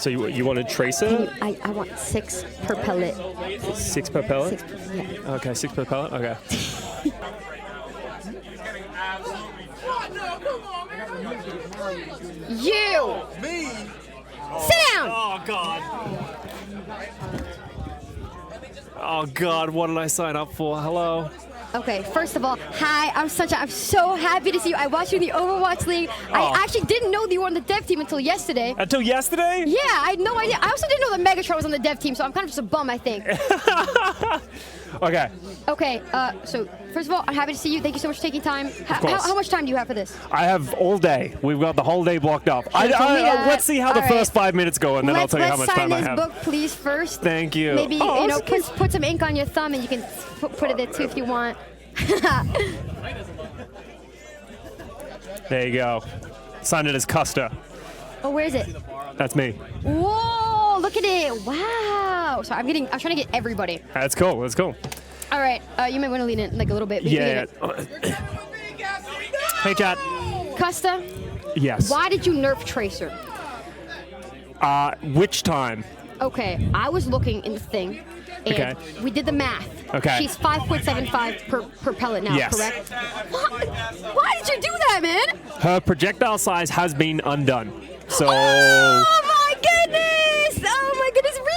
So you want a Tracer? I want 6 per pellet. 6 per pellet? 6 per, yeah. Okay, 6 per pellet? Okay. You! Me? Sit down! Oh, God. Oh, God, what did I sign up for? Hello? Okay, first of all, hi, I'm so happy to see you. I watched you in the Overwatch League. Oh. I actually didn't know that you were on the dev team until yesterday. Until yesterday? Yeah, I had no idea. I also didn't know that Megatron was on the dev team, so I'm kind of just a bum, I think. Okay. Okay, so first of all, I'm happy to see you. Thank you so much for taking time. How much time do you have for this? I have all day. We've got the whole day blocked up. Let's see how the first 5 minutes go, and then I'll tell you how much time I have. Let's sign this book, please, first. Thank you. Maybe, put some ink on your thumb, and you can put it there, too, if you want. There you go. Sign it as Custa. Oh, where is it? That's me. Whoa, look at it. Wow. So I'm trying to get everybody. That's cool. That's cool. All right. You might want to lean in like a little bit. Yeah. Hey, Kat. Custa? Yes. Why did you nerf Tracer? Which time? Okay, I was looking in the thing, and we did the math. Okay. She's 5.75 per pellet now, yes. correct? Why did you do that, man? Her projectile size has been undone. So. Oh my goodness! Oh my goodness, really?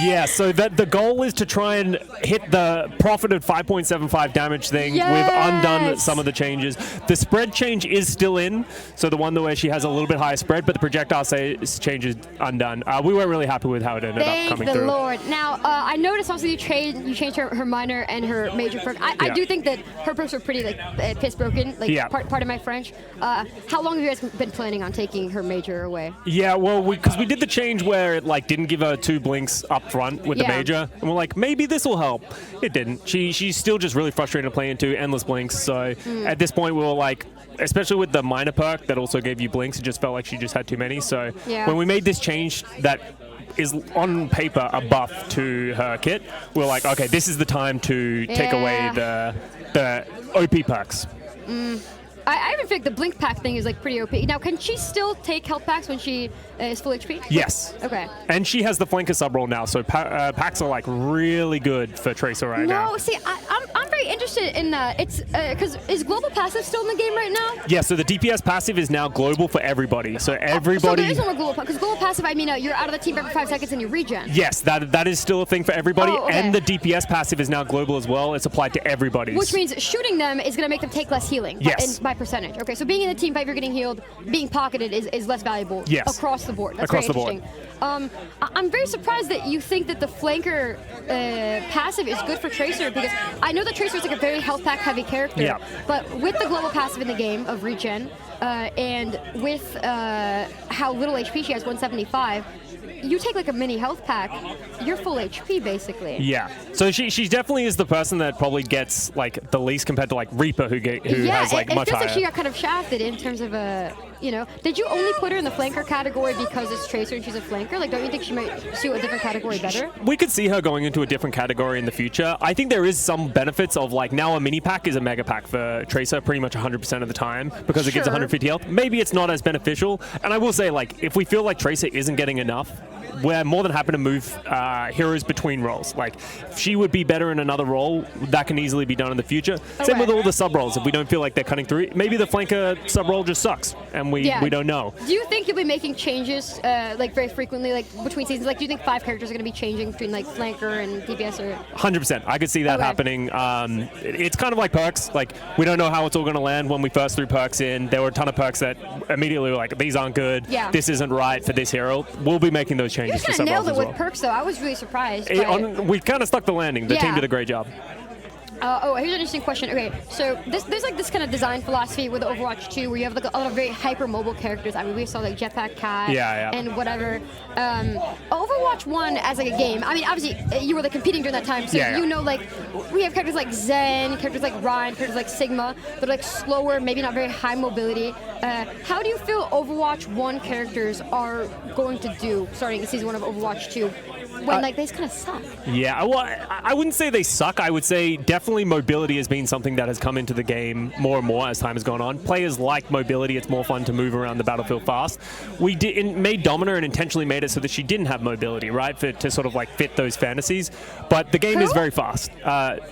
Yeah, so the goal is to try and hit the profited 5.75 damage thing. Yes. We've undone some of the changes. The spread change is still in, so the one where she has a little bit higher spread, but the projectile change is undone. We weren't really happy with how it ended up coming through. Thank the Lord. Now, I noticed also you changed her minor and her major perk. I do think that her perks were pretty like piss broken. Like pardon my French. How long have you guys been planning on taking her major away? Yeah, well, because we did the change where it like didn't give her 2 blinks up front with the major, and we're like, maybe this will help. It didn't. She's still just really frustrated to play into endless blinks. So at this point, we were like, especially with the minor perk that also gave you blinks, it just felt like she just had too many. So when we made this change that is on paper a buff to her kit, we're like, okay, this is the time to take away the OP perks. I even feel like the blink pack thing is like pretty OP. Now, can she still take health packs when she is full HP? Yes. Okay. And she has the flanker sub roll now, so packs are like really good for Tracer right now. No, see, I'm very interested in that. It's because is global passive still in the game right now? Yeah. So the DPS passive is now global for everybody. So everybody. So there is no more global because global passive. I mean, you're out of the team for every 5 seconds and you regen. Yes, that is still a thing for everybody, and the DPS passive is now global as well. It's applied to everybody. Which means shooting them is going to make them take less healing. Yes. By percentage. Okay, so being in the team fight, you're getting healed. Being pocketed is less valuable. Yes. Across the board. That's across very the board. interesting. I'm very surprised that you think that the flanker passive is good for Tracer because I know that Tracer is like a very health pack heavy character. Yeah. But with the global passive in the game of regen and with how little HP she has, 175. You take like a mini health pack, you're full HP basically. Yeah. So she definitely is the person that probably gets like the least compared to like Reaper who has like much higher. It feels like she got kind of shafted in terms of did you only put her in the flanker category because it's Tracer and she's a flanker? Like, don't you think she might suit a different category better? We could see her going into a different category in the future. I think there is some benefits of like now a mini pack is a mega pack for Tracer pretty much 100% of the time because it gives 150 health. Maybe it's not as beneficial. And I will say like if we feel like Tracer isn't getting enough, we're more than happy to move heroes between roles. Like, if she would be better in another role, that can easily be done in the future. Same with all the sub roles. If we don't feel like they're cutting through, maybe the flanker sub role just sucks, and we don't know. Do you think you'll be making changes like very frequently, like between seasons? Like, do you think 5 characters are going to be changing between like flanker and DPS or? 100%. I could see that happening. It's kind of like perks. Like, we don't know how it's all going to land. When we first threw perks in, there were a ton of perks that immediately were like, these aren't good. Yeah. This isn't right for this hero. We'll be making those changes. You for kind sub of nailed roles it as with well. perks, though. I was really surprised. We kind of stuck the landing. The team did a great job. Here's an interesting question. Okay, so there's like this kind of design philosophy with Overwatch 2 where you have like a lot of very hyper mobile characters. I mean, we saw like Jetpack Cat and whatever. Overwatch 1 as like a game, I mean, obviously you were like competing during that time, so you know, like we have characters like Zen, characters like Ryan, characters like Sigma, but like slower, maybe not very high mobility. How do you feel Overwatch 1 characters are going to do starting in Season 1 of Overwatch 2? when like they just kind of suck. Yeah, well, I wouldn't say they suck. I would say definitely mobility has been something that has come into the game more and more as time has gone on. Players like mobility. It's more fun to move around the battlefield fast. We made Domina and intentionally made it so that she didn't have mobility, right, to sort of like fit those fantasies. But the game is very fast.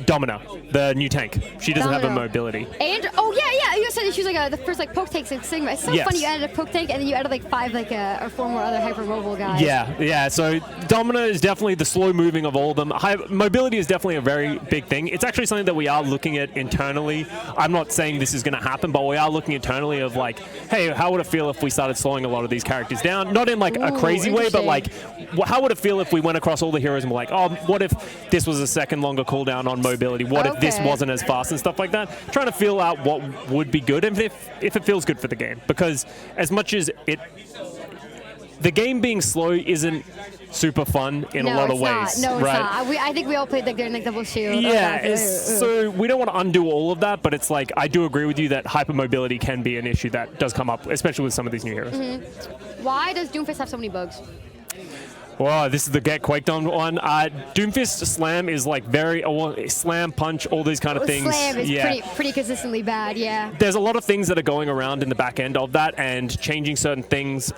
Domina, the new tank, she doesn't have a mobility. And yeah, you said she was like the first like poke tanks in Sigma. It's so funny you added a poke tank and then you added like 5 like or 4 more other hypermobile guys. Yeah. So Domina is definitely the slow moving of all of them. Mobility is definitely a very big thing. It's actually something that we are looking at internally. I'm not saying this is going to happen, but we are looking internally of like, hey, how would it feel if we started slowing a lot of these characters down? Not in like a crazy way, but like, how would it feel if we went across all the heroes and were like, oh, what if this was a second longer cooldown on mobility? What if this wasn't as fast and stuff like that? Trying to feel out what would be good and if it feels good for the game. Because as much as the game being slow isn't super fun in a lot of ways. No, it's right? not. I think we all played like during like double shield. Yeah, so we don't want to undo all of that, but it's like I do agree with you that hypermobility can be an issue that does come up, especially with some of these new heroes. Why does Doomfist have so many bugs? Wow, this is the get quaked on one. Doomfist slam is like slam, punch, all these kind of things. Slam is pretty consistently bad, yeah. There's a lot of things that are going around in the back end of that, and changing certain things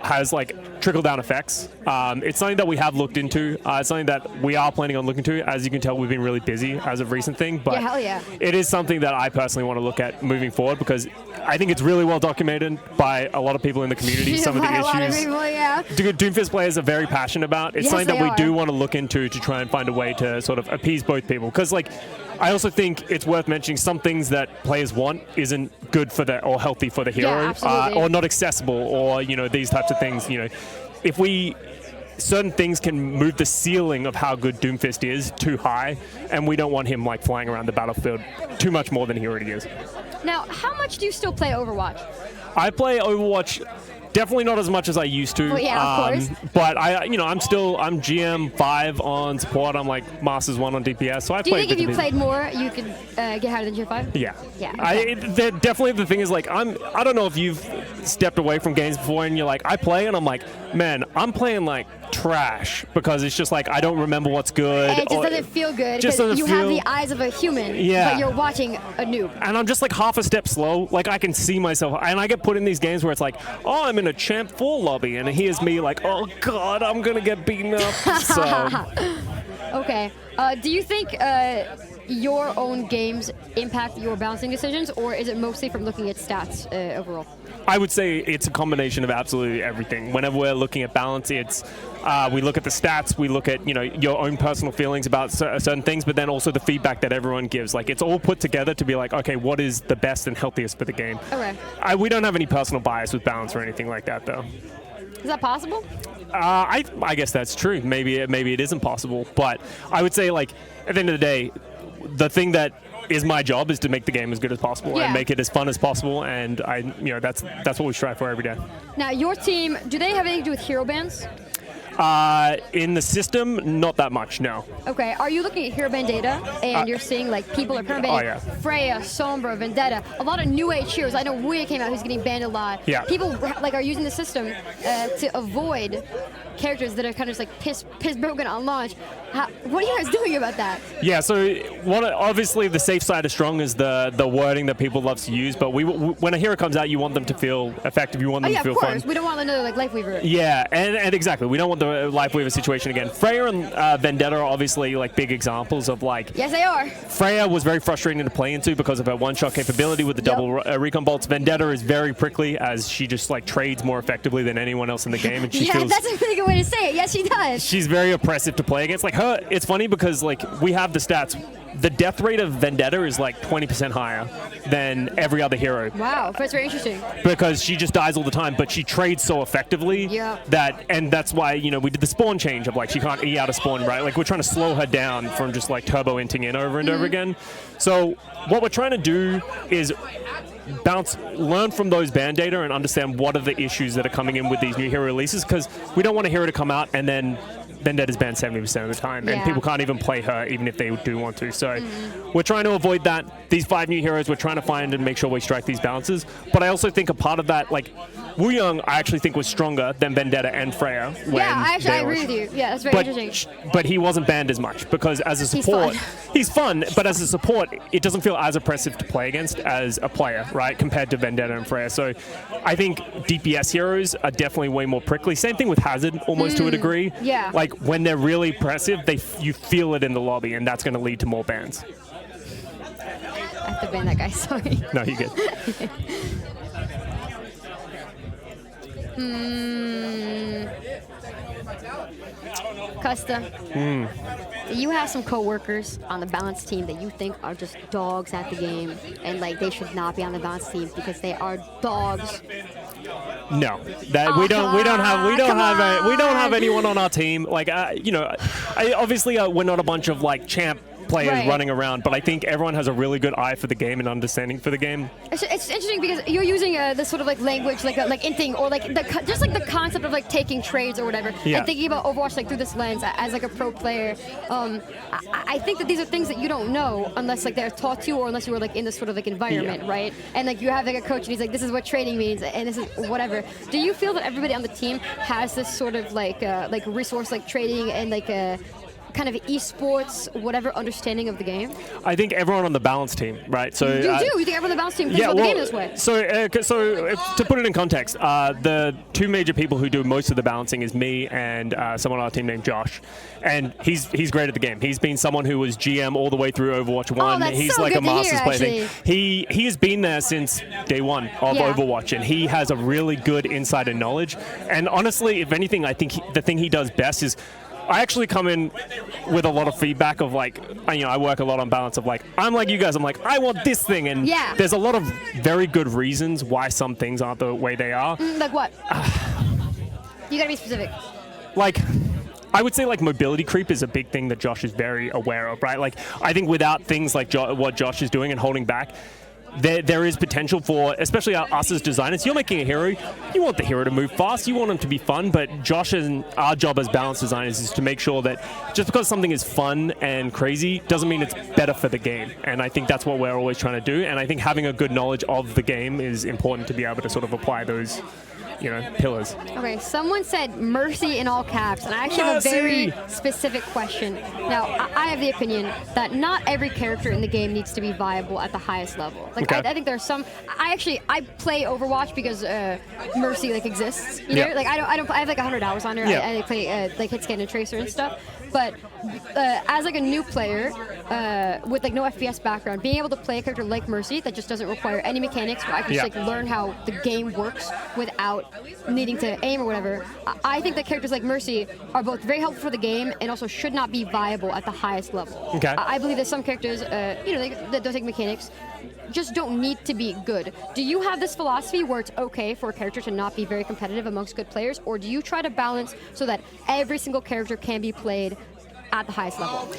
has like trickle-down effects. It's something that we have looked into. It's something that we are planning on looking to. As you can tell, we've been really busy as of recent thing, but hell yeah. It is something that I personally want to look at moving forward because I think it's really well documented by a lot of people in the community. Some of the issues a lot of people, yeah. Doomfist players are very passionate about. It's something that we do want to look into to try and find a way to sort of appease both people. Because like, I also think it's worth mentioning some things that players want isn't good for or healthy for the hero, or not accessible, or these types of things. If certain things can move the ceiling of how good Doomfist is too high, and we don't want him like flying around the battlefield too much more than he already is. Now, how much do you still play Overwatch? I play Overwatch. Definitely not as much as I used to. Well, yeah, of course. But I'm GM 5 on support. I'm like Masters 1 on DPS. So I Do you think if you played more, you could get higher than GM 5? Yeah. Yeah. Okay. Definitely the thing is like I don't know if you've stepped away from games before and you're like I play and I'm like, man, I'm playing like trash because it's just like I don't remember what's good. It just doesn't feel good because you have the eyes of a human, but you're watching a noob. And I'm just like half a step slow. Like I can see myself, and I get put in these games where it's like, oh, I'm in a champ 4 lobby, and here's me like, oh god, I'm gonna get beaten up. So. Okay. Do you think your own games impact your balancing decisions, or is it mostly from looking at stats overall? I would say it's a combination of absolutely everything. Whenever we're looking at balance, it's we look at the stats, we look at your own personal feelings about certain things, but then also the feedback that everyone gives. Like it's all put together to be like, okay, what is the best and healthiest for the game? Okay. We don't have any personal bias with balance or anything like that, though. Is that possible? I guess that's true. Maybe it isn't possible, but I would say like at the end of the day, the thing that is my job is to make the game as good as possible and make it as fun as possible, and that's what we strive for every day. Now, your team, do they have anything to do with hero bans? In the system, not that much, no. Okay, are you looking at hero ban data and you're seeing like people are permabanning Freya, Sombra, Vendetta, a lot of new age heroes. I know Wuya came out who's getting banned a lot. Yeah. People like are using the system to avoid characters that are kind of just like piss broken on launch. What are you guys doing about that? Yeah, so obviously the safe side of strong is the wording that people love to use, but when a hero comes out, you want them to feel effective, you want them to feel fun. Of course, we don't want another like Lifeweaver. Yeah, and exactly, we don't want the Lifeweaver situation again. Freya and Vendetta are obviously like big examples of like... Yes, they are. Freya was very frustrating to play into because of her one-shot capability with the double recon bolts. Vendetta is very prickly as she just like trades more effectively than anyone else in the game, and she feels... that's a really good way to say it. Yes, she does. She's very oppressive to play against. Like her, it's funny because like we have the stats. The death rate of Vendetta is like 20% higher than every other hero. Wow, that's very interesting. Because she just dies all the time, but she trades so effectively and that's why we did the spawn change of like she can't E out of spawn, right? Like we're trying to slow her down from just like turbo inting in over and over again. So what we're trying to do is learn from those ban data and understand what are the issues that are coming in with these new hero releases, because we don't want a hero to come out and then Vendetta's banned 70% of the time, and people can't even play her even if they do want to. So we're trying to avoid that. These 5 new heroes, we're trying to find and make sure we strike these balances. But I also think a part of that, like Wu Young, I actually think was stronger than Vendetta and Freya. I agree with you. Yeah, that's very interesting. But he wasn't banned as much because as a support, he's fun, but as a support, it doesn't feel as oppressive to play against as a player, right, compared to Vendetta and Freya. So I think DPS heroes are definitely way more prickly. Same thing with Hazard, almost to a degree. Yeah. Like when they're really oppressive, you feel it in the lobby, and that's going to lead to more bans. I have to ban that guy, sorry. No, you're good. Custa, you have some co-workers on the balance team that you think are just dogs at the game, and like they should not be on the balance team because they are dogs. No, that we don't have anyone on our team. Like obviously we're not a bunch of like champ players running around, but I think everyone has a really good eye for the game and understanding for the game. It's interesting because you're using this sort of like language, like inting, or like just like the concept of like taking trades or whatever, and thinking about Overwatch like through this lens as like a pro player. I think that these are things that you don't know unless like they're taught to you or unless you were like in this sort of like environment, right? And like you have like a coach and he's like, this is what trading means and this is whatever. Do you feel that everybody on the team has this sort of like resource like trading and like kind of esports, whatever understanding of the game? I think everyone on the balance team, right? So you think everyone on the balance team thinks about the game this way? So to put it in context, the two major people who do most of the balancing is me and someone on our team named Josh, and he's great at the game. He's been someone who was GM all the way through Overwatch 1. He's so like a Masters player thing. He has been there since day one of Overwatch, and he has a really good insider knowledge. And honestly, if anything, I think the thing he does best is I actually come in with a lot of feedback of like, I work a lot on balance of like, I'm like you guys, I'm like, I want this thing. And there's a lot of very good reasons why some things aren't the way they are. Like what? You gotta be specific. Like, I would say like mobility creep is a big thing that Josh is very aware of, right? Like, I think without things like what Josh is doing and holding back, there is potential for, especially us as designers, you're making a hero, you want the hero to move fast, you want him to be fun, but Josh and our job as balance designers is to make sure that just because something is fun and crazy doesn't mean it's better for the game. And I think that's what we're always trying to do. And I think having a good knowledge of the game is important to be able to sort of apply those pillars. Okay, someone said mercy in all caps, and I actually have a very specific question. Now, I have the opinion that not every character in the game needs to be viable at the highest level. Like, I think there's some. I play Overwatch because mercy like exists. You know, like I have like 100 hours on her. I play like hit scan and tracer and stuff. But as like a new player with like no FPS background, being able to play a character like Mercy that just doesn't require any mechanics, where I can just like learn how the game works without needing to aim or whatever. I think that characters like Mercy are both very helpful for the game and also should not be viable at the highest level. Okay. I believe that some characters, that don't take mechanics, just don't need to be good. Do you have this philosophy where it's okay for a character to not be very competitive amongst good players, or do you try to balance so that every single character can be played at the highest level?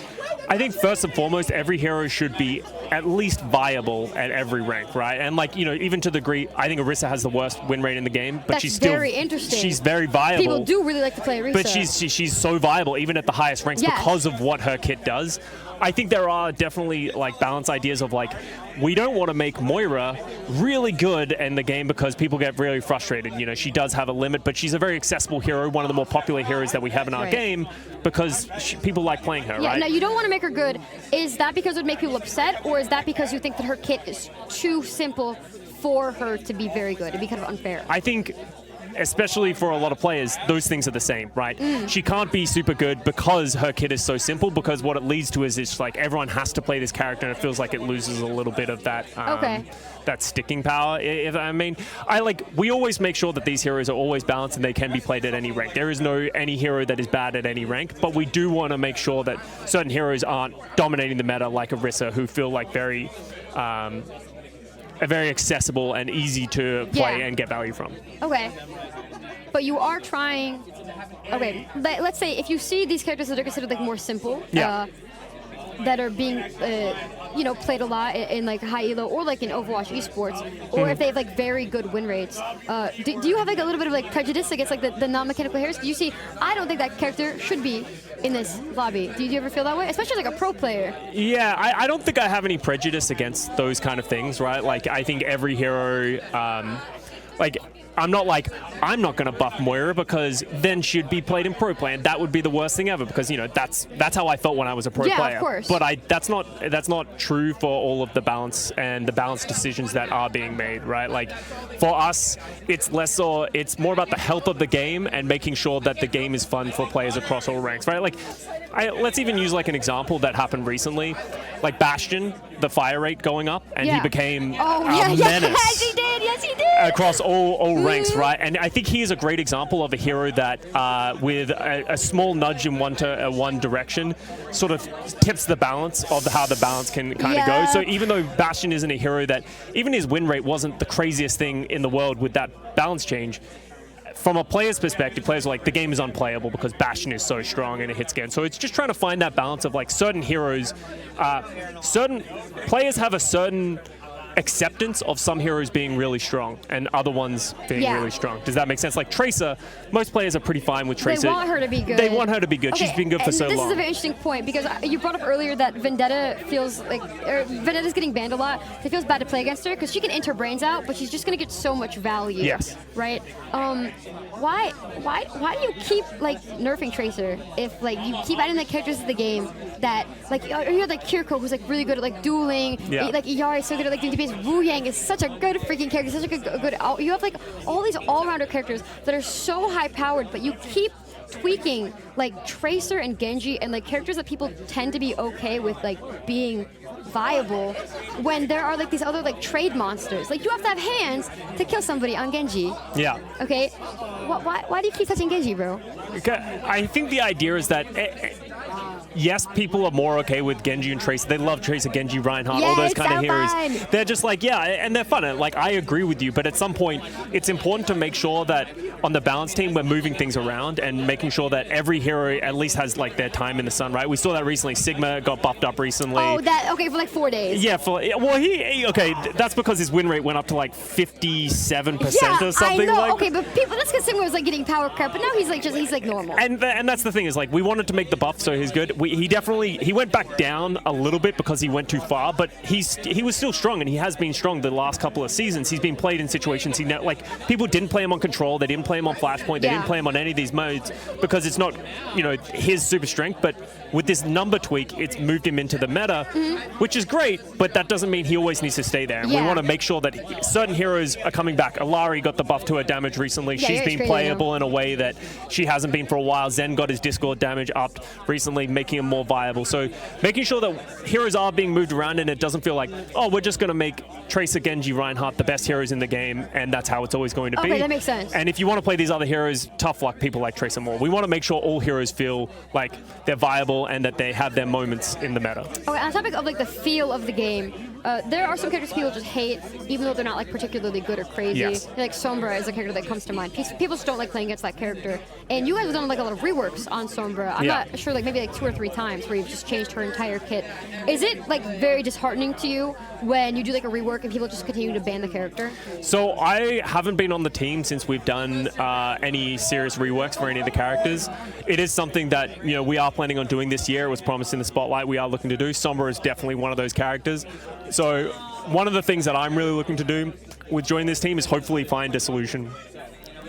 I think first and foremost, every hero should be at least viable at every rank, right? And like, even to the degree, I think Orisa has the worst win rate in the game, but she's still very interesting. She's very viable. People do really like to play Orisa. But she's so viable even at the highest ranks because of what her kit does. I think there are definitely like balance ideas of like, we don't want to make Moira really good in the game because people get really frustrated. She does have a limit, but she's a very accessible hero, one of the more popular heroes that we have in our game because people like playing her, right? Now, you don't want to make her good. Is that because it would make people upset, or is that because you think that her kit is too simple for her to be very good? It'd be kind of unfair. I think, especially for a lot of players, those things are the same, right? She can't be super good because her kit is so simple, because what it leads to is it's like everyone has to play this character and it feels like it loses a little bit of that that sticking power. We always make sure that these heroes are always balanced and they can be played at any rank. There is no any hero that is bad at any rank, but we do want to make sure that certain heroes aren't dominating the meta like Orisa, who feel like very accessible and easy to play and get value from. Okay. But you are trying... Okay, let's say if you see these characters that are considered like more simple, that are being, played a lot in like high elo or like in Overwatch esports, or if they have like very good win rates, do you have like a little bit of like prejudice against like the non-mechanical heroes? Do you see, I don't think that character should be in this lobby. Do you ever feel that way? Especially like a pro player. Yeah, I don't think I have any prejudice against those kind of things, right? Like, I think every hero, I'm not going to buff Moira because then she'd be played in pro play, and that would be the worst thing ever because, you know, that's how I felt when I was a pro player. Of course. But that's not true for all of the balance and the balance decisions that are being made, right? Like, for us, it's more about the health of the game and making sure that the game is fun for players across all ranks, right? Like, let's even use like an example that happened recently, like Bastion, the fire rate going up, and he became a menace. Yes, he did. Yes, he did. Across all ranks, right? And I think he is a great example of a hero that, with a small nudge in one direction, sort of tips the balance of how the balance can kind of go. So even though Bastion isn't a hero that, even his win rate wasn't the craziest thing in the world with that balance change, from a player's perspective, players are like, the game is unplayable because Bastion is so strong and it hits again. So it's just trying to find that balance of like certain heroes, certain players have a certain acceptance of some heroes being really strong and other ones being really strong. Does that make sense? Like Tracer, most players are pretty fine with Tracer. They want her to be good. They want her to be good. Okay, she's been good for so long. This is a very interesting point because you brought up earlier that Vendetta feels like, Vendetta's getting banned a lot. It feels bad to play against her because she can int her brains out, but she's just going to get so much value. Yes. Right? Why do you keep like nerfing Tracer if like you keep adding the characters to the game that like you have like Kiriko who's like really good at like dueling, like Iyari is so good at like doing DPS. Wu Yang is such a good freaking character, such a good you have like all these all-rounder characters that are so high-powered, but you keep tweaking like Tracer and Genji and like characters that people tend to be okay with like being viable when there are like these other like trade monsters. Like you have to have hands to kill somebody on Genji. Yeah. Okay. Why do you keep touching Genji, bro? I think the idea is that yes, people are more okay with Genji and Tracer. They love Tracer, Genji, Reinhardt, all those kind of heroes. Fun. They're just like, and they're fun. Like, I agree with you, but at some point, it's important to make sure that on the balance team, we're moving things around and making sure that every hero at least has like their time in the sun, right? We saw that recently. Sigma got buffed up recently. Oh, okay, for like 4 days. Yeah, okay, that's because his win rate went up to like 57% or something. I know. Like. Okay, but that's because Sigma was like getting power crap, but now he's like normal. And that's the thing is like we wanted to make the buff so he's good. He went back down a little bit because he went too far, but he was still strong and he has been strong the last couple of seasons. He's been played in situations people didn't play him on Control, they didn't play him on Flashpoint, they didn't play him on any of these modes because it's not his super strength. But with this number tweak, it's moved him into the meta, which is great, but that doesn't mean he always needs to stay there. And we want to make sure that certain heroes are coming back. Alari got the buff to her damage recently. She's been playable in a way that she hasn't been for a while. Zen got his Discord damage upped recently, making him more viable. So making sure that heroes are being moved around and it doesn't feel like, oh, we're just going to make Tracer, Genji, Reinhardt the best heroes in the game and that's how it's always going to be. Okay, that makes sense. And if you want to play these other heroes, tough luck, people like Tracer more. We want to make sure all heroes feel like they're viable and that they have their moments in the meta. Okay, on the topic of like the feel of the game, there are some characters people just hate, even though they're not like particularly good or crazy. Yes. Like Sombra is a character that comes to mind. People just don't like playing against that character. And you guys have done like a lot of reworks on Sombra. I'm not sure, like maybe like 2 or 3 times where you've just changed her entire kit. Is it like very disheartening to you when you do like a rework and people just continue to ban the character? So I haven't been on the team since we've done any serious reworks for any of the characters. It is something that we are planning on doing this year. It was promised in the spotlight. We are looking to do. Sombra is definitely one of those characters. So one of the things that I'm really looking to do with joining this team is hopefully find a solution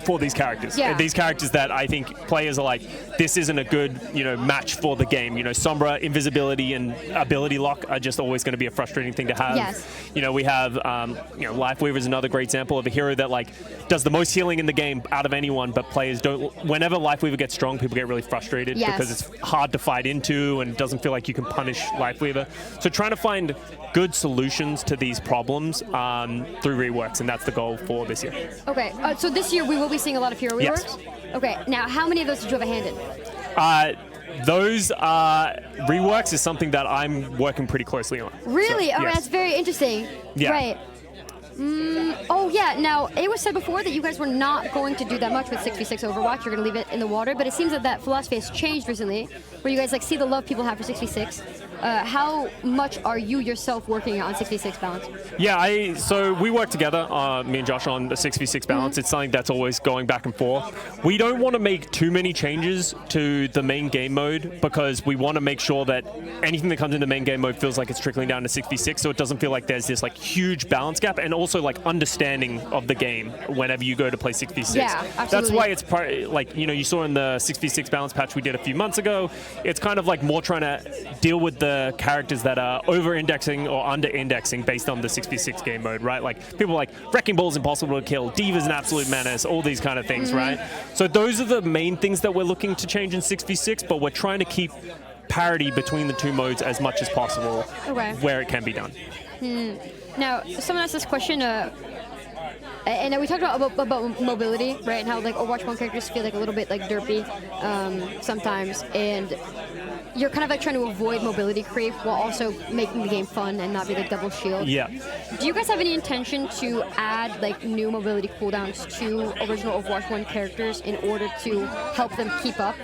for these characters. Yeah. These characters that I think players are like, this isn't a good, match for the game. Sombra, invisibility, and ability lock are just always going to be a frustrating thing to have. Yes. We have, Lifeweaver is another great example of a hero that does the most healing in the game out of anyone, but players don't. Whenever Lifeweaver gets strong, people get really frustrated because it's hard to fight into and it doesn't feel like you can punish Lifeweaver. So trying to find good solutions to these problems through reworks, and that's the goal for this year. Okay, so this year we will be seeing a lot of hero reworks? Yes. Okay, now how many of those did you have a hand in? Those reworks is something that I'm working pretty closely on. Really? So, that's very interesting. Yeah. Right. Now, it was said before that you guys were not going to do that much with 6v6 Overwatch. You're going to leave it in the water, but it seems that philosophy has changed recently, where you guys see the love people have for 6v6. how much are you yourself working on 6v6 balance? Yeah, so we work together, me and Josh, on the 6v6 balance. It's something that's always going back and forth. We don't want to make too many changes to the main game mode because we want to make sure that anything that comes in the main game mode feels like it's trickling down to 6v6, so it doesn't feel like there's this like huge balance gap, and also like understanding of the game whenever you go to play 6v6. Yeah, absolutely. That's why it's like, you know, you saw in the 6v6 balance patch we did a few months ago, it's kind of like more trying to deal with the characters that are over-indexing or under-indexing based on the 6v6 game mode, right? Like people like Wrecking Ball's impossible to kill, Diva's an absolute menace, all these kind of things, right? So those are the main things that we're looking to change in 6v6, but we're trying to keep parity between the two modes as much as possible where it can be done. Now, someone asked this question, and we talked about mobility, right? And how like Overwatch 1 characters feel like a little bit like derpy sometimes, and you're kind of like trying to avoid mobility creep while also making the game fun and not be like double shield. Yeah. Do you guys have any intention to add like new mobility cooldowns to original Overwatch 1 characters in order to help them keep up?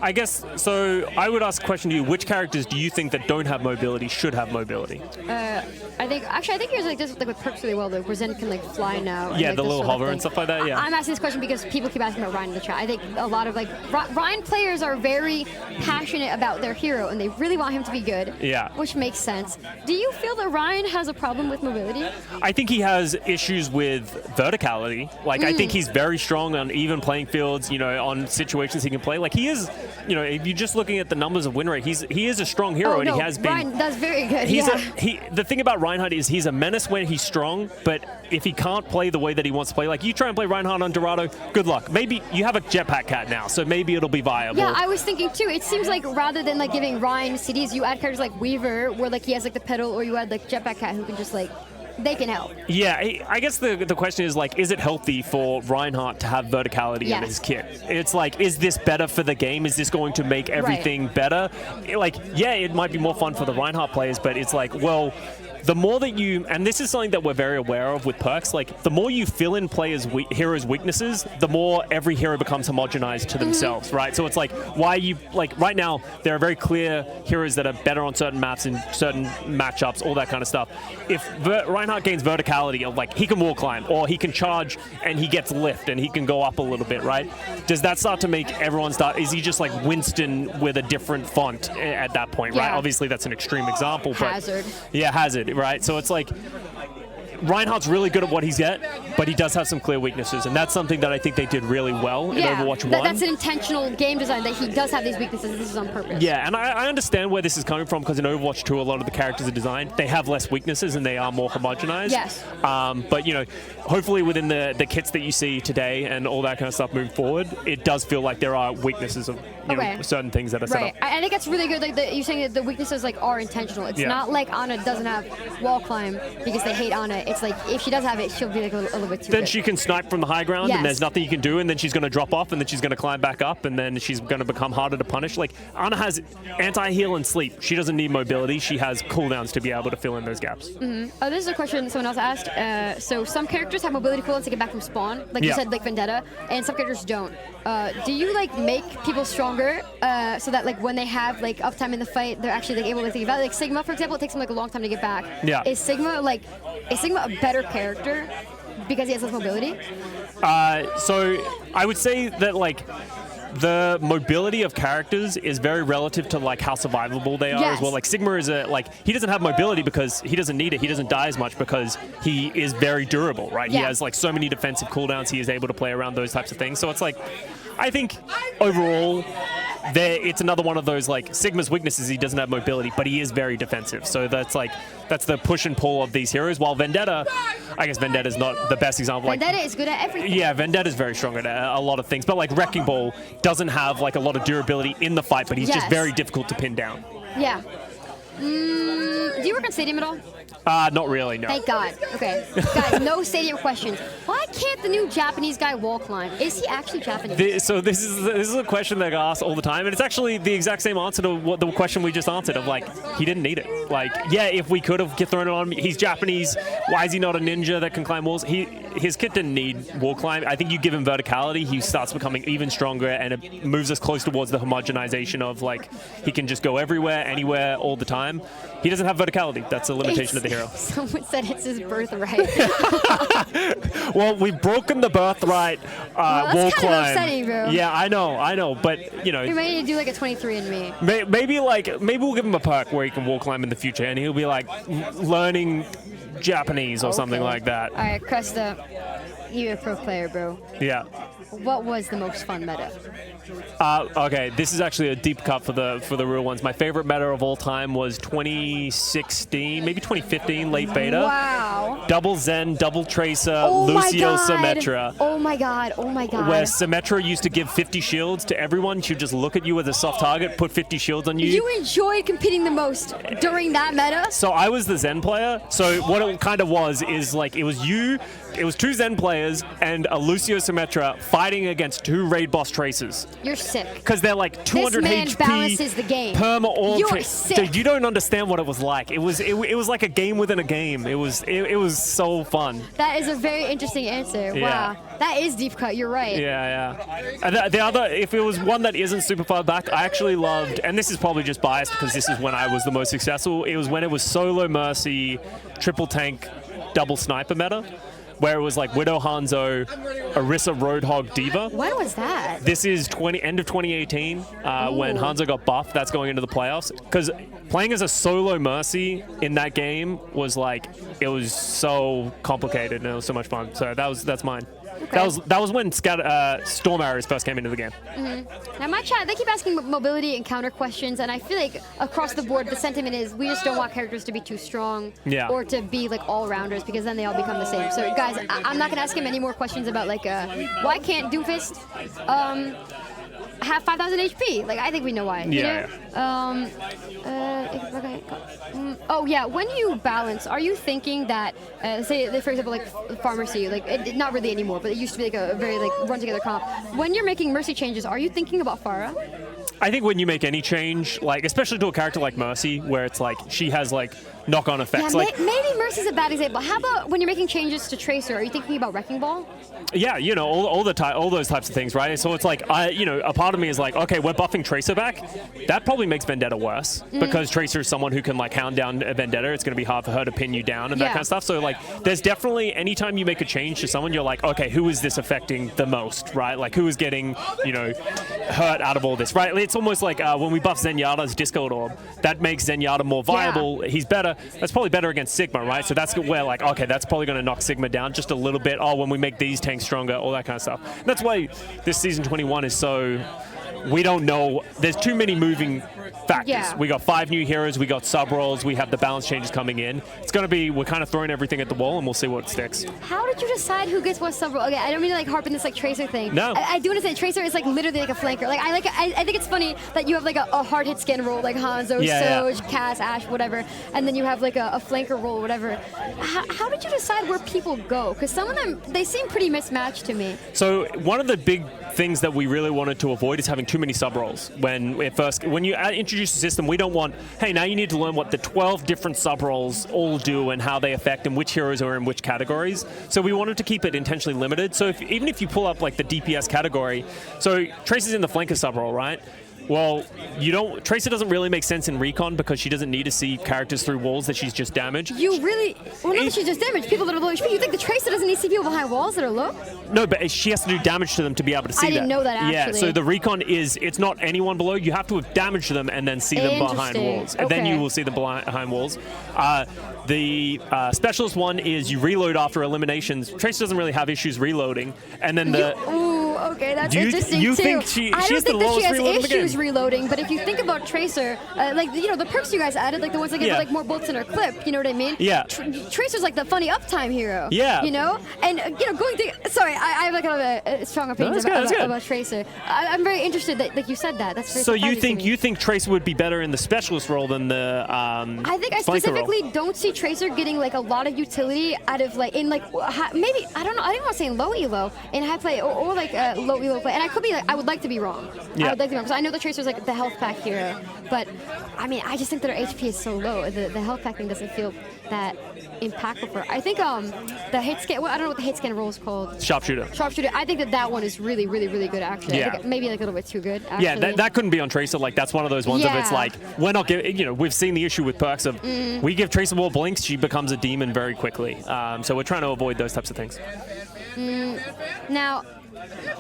I guess, so I would ask a question to you, which characters do you think that don't have mobility should have mobility? I think yours like this like with perks really well though, where Zen can like fly now. Yeah, and, like, the little hover and stuff like that, yeah. I'm asking this question because people keep asking about Ryan in the chat. I think a lot of like, Ryan players are very passionate about their hero and they really want him to be good. Yeah. Which makes sense. Do you feel that Ryan has a problem with mobility? I think he has issues with verticality. Like, I think he's very strong on even playing fields, you know, on situations he can play. Like, he is, you know, if you're just looking at the numbers of win rate, he is a strong hero, and he has been. Ryan does very good. The thing about Reinhardt is he's a menace when he's strong, but if he can't play the way that he wants to play, like you try and play Reinhardt on Dorado, good luck. Maybe you have a jetpack cat now, so maybe it'll be viable. Yeah, I was thinking too. It seems like rather than like giving Ryan CDs, you add characters like Weaver, where like he has like the pedal, or you add like jetpack cat who can just like. They can help. Yeah, I guess the question is, like, is it healthy for Reinhardt to have verticality in his kit? It's like, is this better for the game? Is this going to make everything better? Like, yeah, it might be more fun for the Reinhardt players, but it's like, well, the more that you, and this is something that we're very aware of with perks, like the more you fill in players' heroes' weaknesses, the more every hero becomes homogenized to themselves, right? So it's like, why you, like right now, there are very clear heroes that are better on certain maps and certain matchups, all that kind of stuff. If Reinhardt gains verticality, of like he can wall climb, or he can charge and he gets lift and he can go up a little bit, right? Does that start to make everyone start, is he just like Winston with a different font at that point, right? Obviously that's an extreme example, but Hazard. Yeah, Hazard. Right, so it's like Reinhardt's really good at what he's at, but he does have some clear weaknesses, and that's something that I think they did really well in Overwatch 1. That's an intentional game design, that he does have these weaknesses, and this is on purpose. Yeah, and I understand where this is coming from, because in Overwatch 2, a lot of the characters are designed, they have less weaknesses and they are more homogenized. Yes. But, you know, hopefully within the kits that you see today and all that kind of stuff moving forward, it does feel like there are weaknesses of certain things that are set up. I think that's really good. Like you're saying that the weaknesses like are intentional. It's not like Ana doesn't have wall climb because they hate Ana. It's like if she does have it, she'll be like a little bit too Then good. she can snipe from the high ground, and there's nothing you can do, and then she's going to drop off, and then she's going to climb back up, and then she's going to become harder to punish. Like, Ana has anti-heal and sleep. She doesn't need mobility. She has cooldowns to be able to fill in those gaps. Oh, this is a question someone else asked. So some characters have mobility cooldowns to get back from spawn, like you said, like Vendetta, and some characters don't. Do you like make people stronger so that like when they have like uptime in the fight, they're actually like able to think about it? Like Sigma, for example, it takes them like a long time to get back. Yeah. Is Sigma a better character because he has less mobility? So I would say that like the mobility of characters is very relative to like how survivable they are as well. Like Sigma is he doesn't have mobility because he doesn't need it. He doesn't die as much because he is very durable, right? He has like so many defensive cooldowns. He is able to play around those types of things. So it's like, I think overall, it's another one of those like Sigma's weaknesses. He doesn't have mobility, but he is very defensive. So that's the push and pull of these heroes. While Vendetta, I guess Vendetta's not the best example. Vendetta is good at everything. Yeah, Vendetta's very strong at a lot of things. But like Wrecking Ball doesn't have like a lot of durability in the fight, but he's just very difficult to pin down. Yeah. Do you work on Stadium at all? Not really, no. Thank God. Okay. Guys, no stadium questions. Why can't the new Japanese guy wall climb? Is he actually Japanese? So this is a question that I ask all the time, and it's actually the exact same answer to what the question we just answered of, like, he didn't need it. Like, yeah, if we could have thrown it on him, he's Japanese. Why is he not a ninja that can climb walls? His kit didn't need wall climb. I think you give him verticality, he starts becoming even stronger, and it moves us close towards the homogenization of, like, he can just go everywhere, anywhere, all the time. He doesn't have verticality. That's a limitation of the hero. Someone said it's his birthright. Well, we've broken the birthright well, wall that's climb. kind of upsetting, bro. Yeah, I know, but you know. We might need to do like a 23andMe. Maybe we'll give him a perk where he can wall climb in the future, and he'll be like learning Japanese or something like that. All right, Custa, you're a pro player, bro. Yeah. What was the most fun meta? Okay, this is actually a deep cut for the real ones. My favorite meta of all time was 2016, maybe 2015, late beta. Wow. Double Zen, double Tracer, Lucio Symmetra. Oh my god, oh my god. Where Symmetra used to give 50 shields to everyone. She would just look at you as a soft target, put 50 shields on you. You enjoyed competing the most during that meta? So I was the Zen player. So what it kind of was is like it was two Zen players and a Lucio Symmetra fighting against two raid boss Tracers. You're sick. Because they're like 200 this man HP. Balances the game. Perma orb. You're sick. Dude, you don't understand what it was like. It was like a game within a game. It was so fun. That is a very interesting answer. Yeah. Wow. That is deep cut. You're right. Yeah. And the other, if it was one that isn't super far back, I actually loved, and this is probably just biased because this is when I was the most successful. It was when it was solo Mercy, triple tank, double sniper meta, where it was like Widow Hanzo, Orisa Roadhog Diva. When was that? This is end of 2018 when Hanzo got buffed. That's going into the playoffs. Because playing as a solo Mercy in that game was like, it was so complicated and it was so much fun. So that's mine. Okay. That was when Storm Arrows first came into the game. Mm-hmm. Now my chat, they keep asking mobility and counter questions, and I feel like across the board the sentiment is we just don't want characters to be too strong or to be like all-rounders because then they all become the same. So guys, I'm not going to ask him any more questions about like why can't Doomfist have 5,000 HP? Like, I think we know why. Yeah. Oh yeah, when you balance, are you thinking that, say for example like Pharmacy, like not really anymore, but it used to be like a very like run together comp. When you're making Mercy changes, are you thinking about Pharah? I think when you make any change, like especially to a character like Mercy, where it's like she has like knock-on effects. Yeah, like maybe Mercy's a bad example. How about when you're making changes to Tracer? Are you thinking about Wrecking Ball? Yeah, you know, all those types of things, right? So it's like, a part of me is like, okay, we're buffing Tracer back. That probably makes Vendetta worse because Tracer is someone who can like hound down a Vendetta. It's going to be hard for her to pin you down and that kind of stuff. So like, there's definitely, anytime you make a change to someone, you're like, okay, who is this affecting the most, right? Like, who is getting, hurt out of all this, right? It's almost like when we buff Zenyatta's Discord Orb, that makes Zenyatta more viable. Yeah. He's better. That's probably better against Sigma, right? So that's where like, okay, that's probably going to knock Sigma down just a little bit. Oh, when we make these tanks stronger, all that kind of stuff. And that's why this season 21 is so, we don't know, there's too many moving factors. Yeah. We got 5 new heroes, we got sub roles, we have the balance changes coming in. It's going to be, we're kind of throwing everything at the wall and we'll see what sticks. How did you decide who gets what sub role? Okay, I don't mean to like harp on this like Tracer thing. No. I do want to say Tracer is like literally like a flanker. Like I think it's funny that you have like a hard hit skin role like Hanzo, Soj, Cass, Ashe, whatever, and then you have like a flanker role, whatever. How did you decide where people go? Because some of them, they seem pretty mismatched to me. So one of the big things that we really wanted to avoid is having too many sub roles. When you introduce a system, we don't want, hey, now you need to learn what the 12 different sub roles all do and how they affect and which heroes are in which categories. So we wanted to keep it intentionally limited. So even if you pull up like the DPS category, so Tracer's in the flanker sub role, right? Well, Tracer doesn't really make sense in Recon because she doesn't need to see characters through walls that she's just damaged. Well, not that she's just damaged, people that are low HP. You think the Tracer doesn't need to see people behind walls that are low? No, but she has to do damage to them to be able to see that. I didn't know that, actually. Yeah, so the Recon it's not anyone below. You have to have damage to them and then see them behind walls. And then you will see them behind walls. The specialist one is you reload after eliminations. Tracer doesn't really have issues reloading. And then Okay, that's interesting you too. think she I don't has the think that she lowest has reload in the game. issues reloading, but if you think about Tracer, like the perks you guys added, like the ones that give her, like more bullets in her clip, you know what I mean? Yeah. Tracer's like the funny uptime hero. Yeah. You know, and going to I have like kind of a strong opinion about Tracer. I'm very interested that you said that. That's very so you think think Tracer would be better in the specialist role than the I think I specifically don't see Tracer getting like a lot of utility out of like in like maybe I don't know. I didn't want to say in low elo in high play or like low elo play, and I could be like I would like to be wrong. Yeah. I would like to be wrong because I know the Tracer's like the health pack hero, but I mean I just think that her HP is so low. The health pack thing doesn't feel that impactful for her. I think the hit scan. Well, I don't know what the hit scan role is called. Sharpshooter. Sharpshooter. I think that one is really actually. Yeah. I think maybe like a little bit too good. Actually. Yeah, that couldn't be on Tracer. Like that's one of those ones of it's like we're not giving. You know, we've seen the issue with perks of we give Tracer more blinks, she becomes a demon very quickly. So we're trying to avoid those types of things. Now,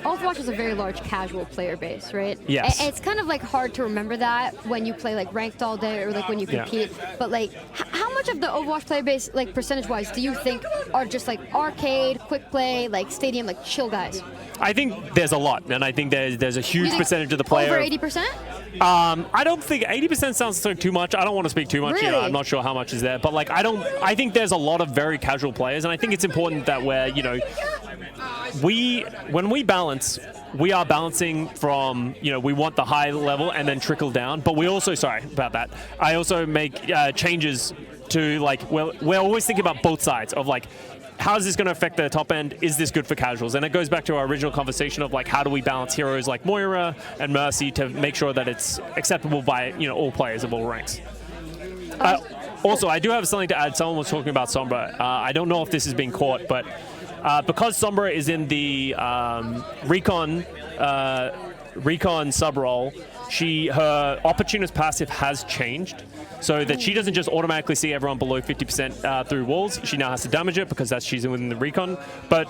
Overwatch is a very large casual player base, right? Yes. It's kind of like hard to remember that when you play like ranked all day or like when you compete. Yeah. But like, how much of the Overwatch player base, like percentage-wise, do you think are just like arcade, quick play, like stadium, like chill guys? I think there's a lot, and I think there's a huge percentage of the player. Over 80%? I don't think 80% sounds like too much. I don't want to speak too much. Really? You know, I'm not sure how much is there, but like I think there's a lot of very casual players, and I think it's important that we're, you know, when we balance, we are balancing from, you know, we want the high level and then trickle down, but we also, sorry about that, I also make changes to like, we're always thinking about both sides of like, how is this going to affect the top end? Is this good for casuals? And it goes back to our original conversation of like, how do we balance heroes like Moira and Mercy to make sure that it's acceptable by, you know, all players of all ranks. Also, I do have something to add. Someone was talking about Sombra. I don't know if this is being caught, but because Sombra is in the recon sub role, her opportunist passive has changed, so that she doesn't just automatically see everyone below 50% through walls. She now has to damage it because she's within the recon. But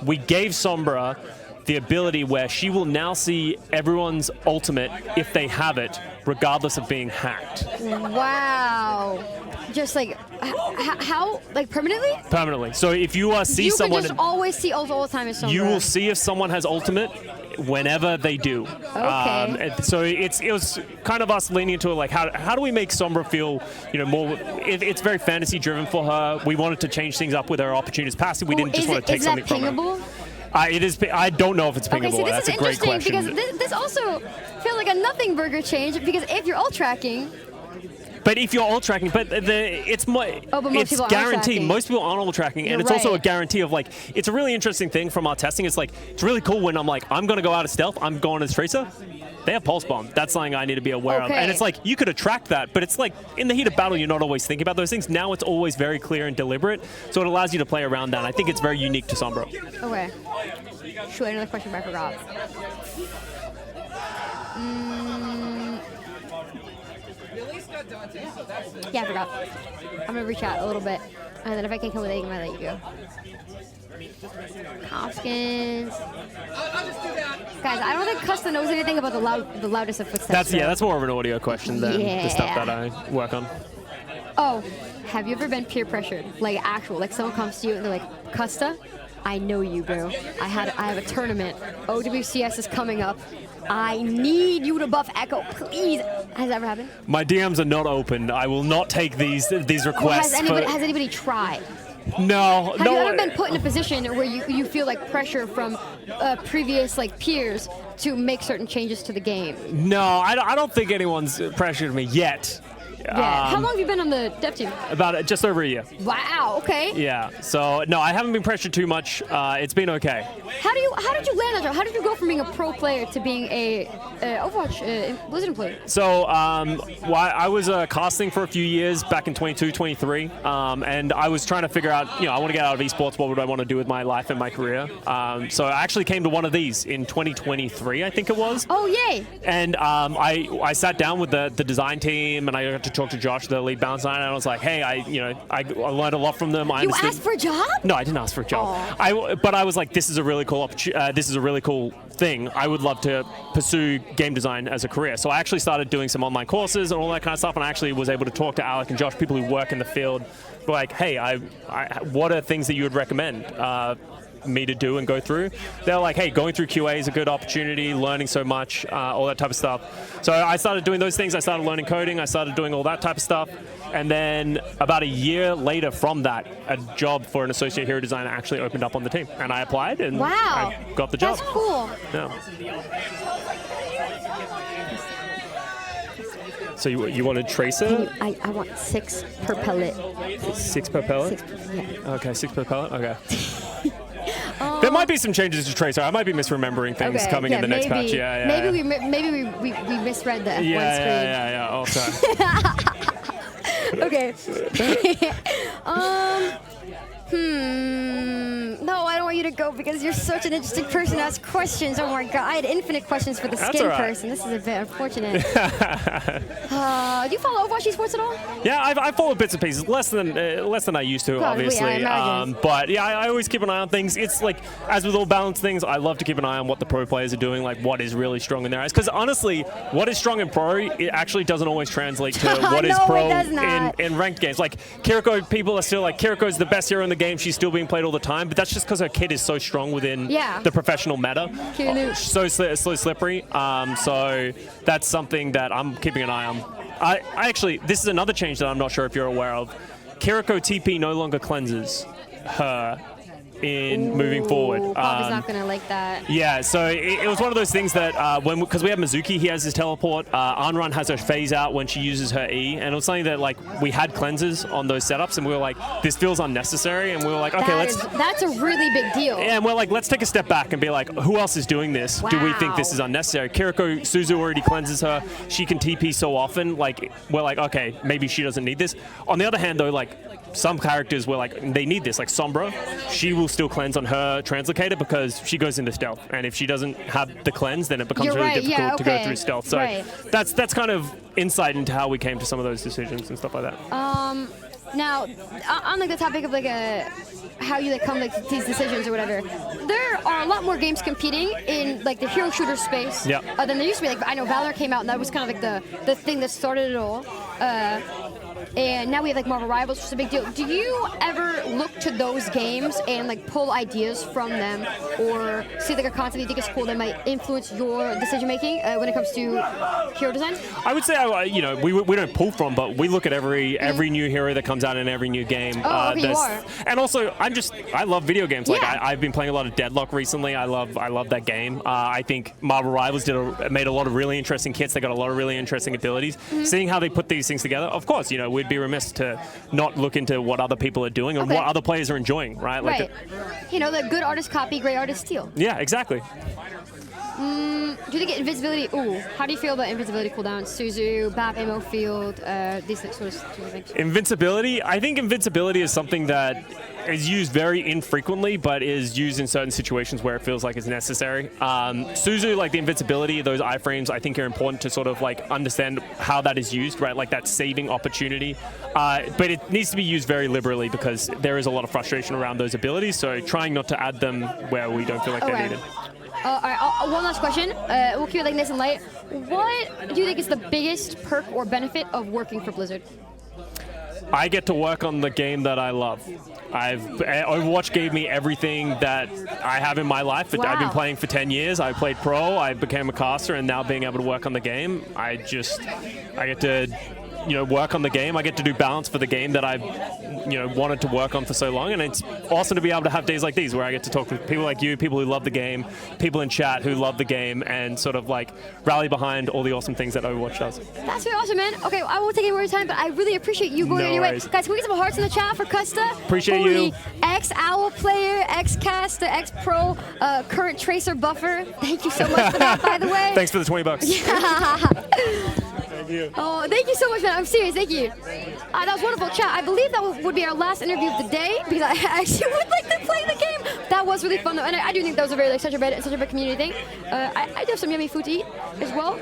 we gave Sombra the ability where she will now see everyone's ultimate if they have it, regardless of being hacked. Wow. Just like, how? Like permanently? Permanently. So if you see someone... You can just always see ult all the time as Sombra. You will see if someone has ultimate whenever they do. Okay. So it was kind of us leaning into it, like how do we make Sombra feel, you know, more? It's very fantasy driven for her. We wanted to change things up with her opportunist passive. We didn't just want to take something from her. It is. I don't know if it's pingable. Okay, see, That's a great question. Because this also feels like a nothing burger change, because if you're ult tracking. But if you're ult tracking, it's guaranteed. Most people aren't ult tracking, and it's also a guarantee of like, it's a really interesting thing from our testing. It's like, it's really cool when I'm like, I'm going to go out of stealth, I'm going as Tracer. They have pulse bomb. That's something I need to be aware of. And it's like, you could attract that, but it's like, in the heat of battle, you're not always thinking about those things. Now it's always very clear and deliberate, so it allows you to play around that. And I think it's very unique to Sombra. Okay. Shoot, another question, but I forgot. Yeah, I forgot. I'm gonna reach out a little bit, and then if I can't come with it, I might let you go. Hopkins. Guys, I don't think Custa knows anything about the loudest of footsteps. That's more of an audio question than the stuff that I work on. Oh, have you ever been peer pressured? Like like someone comes to you and they're like, Custa, I know you, bro. I have a tournament. OWCS is coming up. I need you to buff Echo, please. Has that ever happened? My DMs are not open. I will not take these requests. Has anybody tried? No. Have you ever been put in a position where you feel like pressure from previous like peers to make certain changes to the game? No, I don't think anyone's pressured me yet. Yeah. How long have you been on the dev team? About just over a year. Wow. Okay. Yeah. So no, I haven't been pressured too much. It's been okay. How did you land that job? How did you go from being a pro player to being a Overwatch Blizzard employee? So I was casting for a few years back in 22, 23, and I was trying to figure out, I want to get out of esports. What would I want to do with my life and my career? So I actually came to one of these in 2023, I think it was. Oh yay! And I sat down with the design team, and I got to talk to Josh, the lead balance designer, and I was like, hey, I learned a lot from them. You asked for a job? No, I didn't ask for a job. But I was like, this is a really cool opportunity. This is a really cool thing. I would love to pursue game design as a career. So I actually started doing some online courses and all that kind of stuff, and I actually was able to talk to Alec and Josh, people who work in the field, like, hey, what are things that you would recommend? me to do and go through. They're like, hey, going through QA is a good opportunity, learning so much, all that type of stuff. So I started doing those things. I started learning coding. I started doing all that type of stuff. And then about a year later from that, a job for an associate hero designer actually opened up on the team. And I applied and I got the job. That's cool. Yeah. So you wanted Tracer? I want 6 per pellet. 6 per pellet? 6 per, yeah. Okay, 6 per pellet? Okay. There might be some changes to Tracer. I might be misremembering things coming in the next patch. Yeah, Maybe we misread the F1 screen. Yeah. Also. Okay. No, I don't want you to go because you're such an interesting person to ask questions. Oh my god, I had infinite questions for the skin person. This is a bit unfortunate. Do you follow Overwatch esports at all? Yeah, I follow bits and pieces, less than I used to, obviously. Yeah, but yeah, I always keep an eye on things. It's like, as with all balanced things, I love to keep an eye on what the pro players are doing, like what is really strong in their eyes. Because honestly, what is strong in pro, it actually doesn't always translate to what is pro in ranked games. Like Kiriko, people are still like, Kiriko's the best hero in the game. She's still being played all the time, but that's just because her kit is so strong within the professional meta. So slippery. So that's something that I'm keeping an eye on. I actually, this is another change that I'm not sure if you're aware of. Kiriko TP no longer cleanses her in moving forward. Bob is not going to like that. Yeah, so it was one of those things that because we have Mizuki, he has his teleport. Anran has her phase out when she uses her E, and it was something that like we had cleanses on those setups, and we were like, this feels unnecessary, and we were like, okay, that's a really big deal. Yeah, and we're like, let's take a step back and be like, who else is doing this? Wow. Do we think this is unnecessary? Kiriko, Suzu already cleanses her. She can TP so often. Like we're like, okay, maybe she doesn't need this. On the other hand, though, like some characters were like, they need this. Like Sombra, she will still cleanse on her translocator because she goes into stealth, and if she doesn't have the cleanse, then it becomes really difficult to go through stealth. So that's kind of insight into how we came to some of those decisions and stuff like that. Now, on like the topic of like how you like come like to these decisions or whatever, there are a lot more games competing in like the hero shooter space than there used to be. Like I know Valorant came out, and that was kind of like the thing that started it all. And now we have like Marvel Rivals, which is a big deal. Do you ever look to those games and like pull ideas from them, or see like a concept you think is cool that might influence your decision making when it comes to hero design? I would say, we don't pull from, but we look at every new hero that comes out in every new game. You are. And also, I love video games. Like I've been playing a lot of Deadlock recently. I love that game. I think Marvel Rivals made a lot of really interesting kits. They got a lot of really interesting abilities. Seeing how they put these things together, of course, we'd be remiss to not look into what other people are doing and what other players are enjoying, right? Like the good artists copy, great artists steal. Yeah, exactly. Do you think invincibility? How do you feel about invincibility cooldowns? Suzu, BAP, ammo field, these sort of things. Invincibility. I think invincibility is something that is used very infrequently, but is used in certain situations where it feels like it's necessary. Suzu, like the invincibility, those iframes, I think are important to sort of like understand how that is used, right? Like that saving opportunity. But it needs to be used very liberally because there is a lot of frustration around those abilities. So trying not to add them where we don't feel like they're needed. All right, one last question. We'll keep it like nice and light. What do you think is the biggest perk or benefit of working for Blizzard? I get to work on the game that I love. Overwatch gave me everything that I have in my life. I've been playing for 10 years. I played pro, I became a caster, and now being able to work on the game, I get to work on the game. I get to do balance for the game that I've wanted to work on for so long, and it's awesome to be able to have days like these where I get to talk with people like you, people who love the game, people in chat who love the game, and sort of like rally behind all the awesome things that Overwatch does. That's really awesome, man. Okay, I won't take any more of your time, but I really appreciate you going on your way. Guys, can we get some hearts in the chat for Custa? Appreciate you. Ex-Owl player, ex-caster, ex-pro, current Tracer buffer. Thank you so much for that, by the way. Thanks for the $20. Thank you. Oh, thank you so much, man. I'm serious. Thank you. That was wonderful chat. I believe that would be our last interview of the day because I actually would like to play the game. That was really fun, though, and I do think that was a very such a big community thing. I do have some yummy food to eat as well.